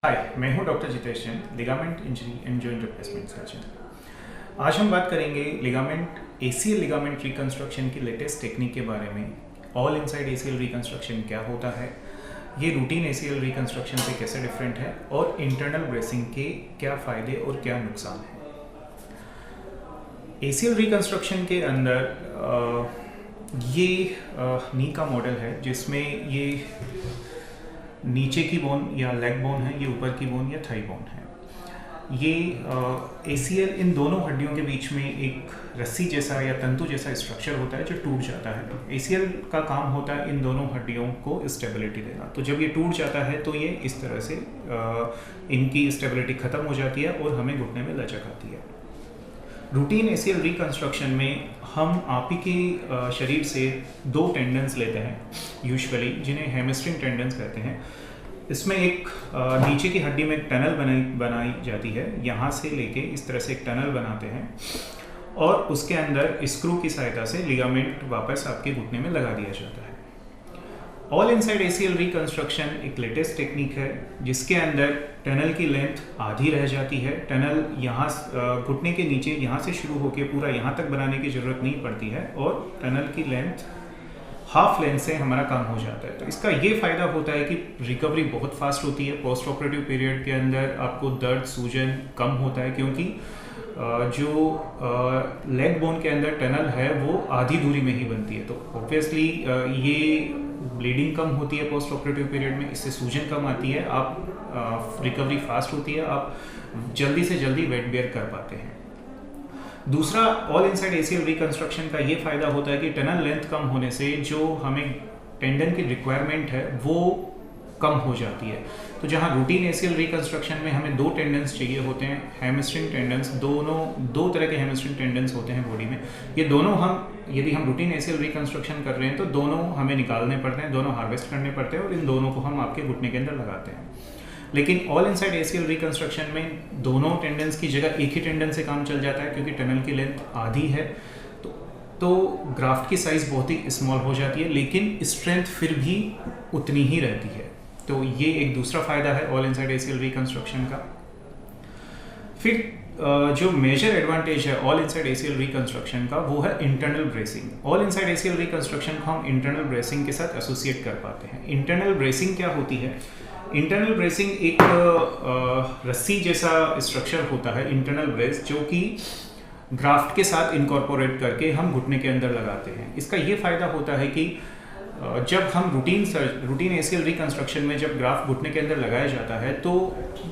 हाय, मैं हूं doctor Jitesh Jain, ligament injury and joint replacement surgeon. आज हम बात करेंगे लिगामेंट एसीएल लिगामेंट रिकंस्ट्रक्शन की लेटेस्ट टेक्निक के बारे में। ऑल इनसाइड एसीएल रिकंस्ट्रक्शन क्या होता है, ये रूटीन एसीएल रिकंस्ट्रक्शन से कैसे डिफरेंट है और इंटरनल ब्रेसिंग के क्या फ़ायदे और क्या नुकसान हैं। एसीएल रिकंस्ट्रक्शन के अंदर ये नी का मॉडल है जिसमें ये नीचे की बोन या लेग बोन है, ये ऊपर की बोन या थाई बोन है। ये एसीएल इन दोनों हड्डियों के बीच में एक रस्सी जैसा या तंतु जैसा स्ट्रक्चर होता है जो टूट जाता है। एसीएल का काम होता है इन दोनों हड्डियों को स्टेबिलिटी देना। तो जब ये टूट जाता है तो ये इस तरह से इनकी स्टेबिलिटी खत्म हो जाती है और हमें घुटने में लचक आती है। रूटीन एसीएल रिकंस्ट्रक्शन में हम आप ही के शरीर से दो टेंडन्स लेते हैं यूजुअली, जिन्हें हैमस्ट्रिंग टेंडन्स कहते हैं। इसमें एक नीचे की हड्डी में एक टनल बनाई जाती है। यहाँ से लेके इस तरह से एक टनल बनाते हैं और उसके अंदर स्क्रू की सहायता से लिगामेंट वापस आपके घुटने में लगा दिया जाता है। ऑल इनसाइड एसीएल रिकंस्ट्रक्शन एक लेटेस्ट टेक्निक है जिसके अंदर टनल की लेंथ आधी रह जाती है। टनल यहाँ घुटने के नीचे यहाँ से शुरू होकर पूरा यहाँ तक बनाने की ज़रूरत नहीं पड़ती है और टनल की लेंथ हाफ लेंथ से हमारा काम हो जाता है। तो इसका ये फ़ायदा होता है कि रिकवरी बहुत फास्ट होती है। पोस्ट ऑपरेटिव पीरियड के अंदर आपको दर्द सूजन कम होता है क्योंकि जो लेग बोन के अंदर टनल है वो आधी दूरी में ही बनती है। तो ऑब्वियसली ये ब्लीडिंग कम होती है पोस्ट ऑपरेटिव पीरियड में, इससे सूजन कम आती है, आप रिकवरी फास्ट होती है, आप जल्दी से जल्दी वेट बेयर कर पाते हैं। दूसरा ऑल इनसाइड एसीएल रिकंस्ट्रक्शन का ये फ़ायदा होता है कि टनल लेंथ कम होने से जो हमें टेंडन की रिक्वायरमेंट है वो कम हो जाती है। तो जहाँ रूटीन एसीएल रिकंस्ट्रक्शन में हमें दो टेंडन्स चाहिए होते हैं, हैमस्ट्रिंग टेंडन्स, दो तरह के हैमस्ट्रिंग टेंडन्स होते हैं बॉडी में। ये दोनों यदि हम रूटीन एसीएल रिकंस्ट्रक्शन कर रहे हैं तो दोनों हमें निकालने पड़ते हैं, दोनों हार्वेस्ट करने पड़ते हैं और इन दोनों को हम आपके घुटने के अंदर लगाते हैं। लेकिन ऑल इनसाइड एसीएल रिकंस्ट्रक्शन में दोनों टेंडन्स की जगह एक ही टेंडन से काम चल जाता है क्योंकि टनल की लेंथ आधी है। तो ग्राफ्ट की साइज़ बहुत ही स्मॉल हो जाती है लेकिन स्ट्रेंथ फिर भी उतनी ही रहती है। तो ये एक दूसरा फ़ायदा है ऑल इनसाइड एसीएल रिकंस्ट्रक्शन का। फिर जो मेजर एडवांटेज है ऑल इनसाइड एसीएल रिकंस्ट्रक्शन का वो है internal bracing. All inside ACL reconstruction को हम इंटरनल ब्रेसिंग के साथ एसोसिएट कर पाते हैं। इंटरनल ब्रेसिंग क्या होती है? इंटरनल ब्रेसिंग एक रस्सी जैसा स्ट्रक्चर होता है, इंटरनल ब्रेस, जो कि ग्राफ्ट के साथ इनकॉर्पोरेट करके हम घुटने के अंदर लगाते हैं। इसका ये फ़ायदा होता है कि जब हम रूटीन एसीएल रिकंस्ट्रक्शन में जब ग्राफ्ट घुटने के अंदर लगाया जाता है तो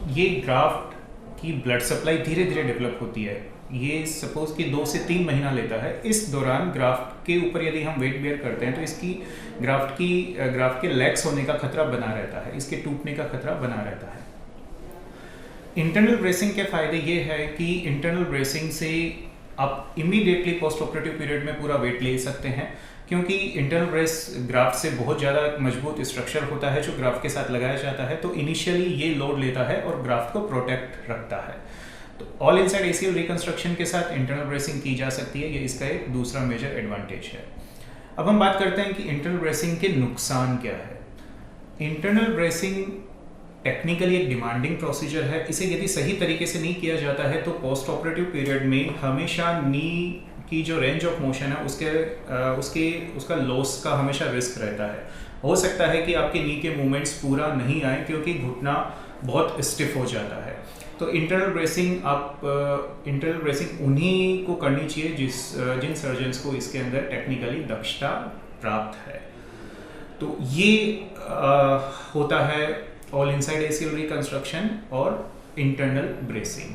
ये ग्राफ्ट की ब्लड सप्लाई धीरे धीरे डेवलप होती है। ये सपोज कि 2 से 3 महीना लेता है। इस दौरान ग्राफ्ट के ऊपर यदि हम वेट बेयर करते हैं तो इसकी ग्राफ्ट के लैक्स होने का खतरा बना रहता है, इसके टूटने का खतरा बना रहता है। इंटरनल ब्रेसिंग के फ़ायदे ये है कि इंटरनल ब्रेसिंग से आप इमीडिएटली पोस्ट ऑपरेटिव पीरियड में पूरा वेट ले सकते हैं क्योंकि इंटरनल ब्रेस ग्राफ्ट से बहुत ज़्यादा मजबूत स्ट्रक्चर होता है जो ग्राफ्ट के साथ लगाया जाता है। तो इनिशियली ये लोड लेता है और ग्राफ्ट को प्रोटेक्ट रखता है। तो ऑल इनसाइड एसीएल रिकंस्ट्रक्शन के साथ इंटरनल ब्रेसिंग की जा सकती है, ये इसका एक दूसरा मेजर एडवांटेज है। अब हम बात करते हैं कि इंटरनल ब्रेसिंग के नुकसान क्या है। इंटरनल ब्रेसिंग टेक्निकली एक डिमांडिंग प्रोसीजर है। इसे यदि सही तरीके से नहीं किया जाता है तो पोस्ट ऑपरेटिव पीरियड में हमेशा नी की जो रेंज ऑफ मोशन है उसका लॉस का हमेशा रिस्क रहता है। हो सकता है कि आपके नी के मूवमेंट्स पूरा नहीं आए क्योंकि घुटना बहुत स्टिफ हो जाता है। तो इंटरनल ब्रेसिंग उन्हीं को करनी चाहिए जिन सर्जन्स को इसके अंदर टेक्निकली दक्षता प्राप्त है। तो ये होता है ऑल इनसाइड एसीएल रिकंस्ट्रक्शन और इंटरनल ब्रेसिंग।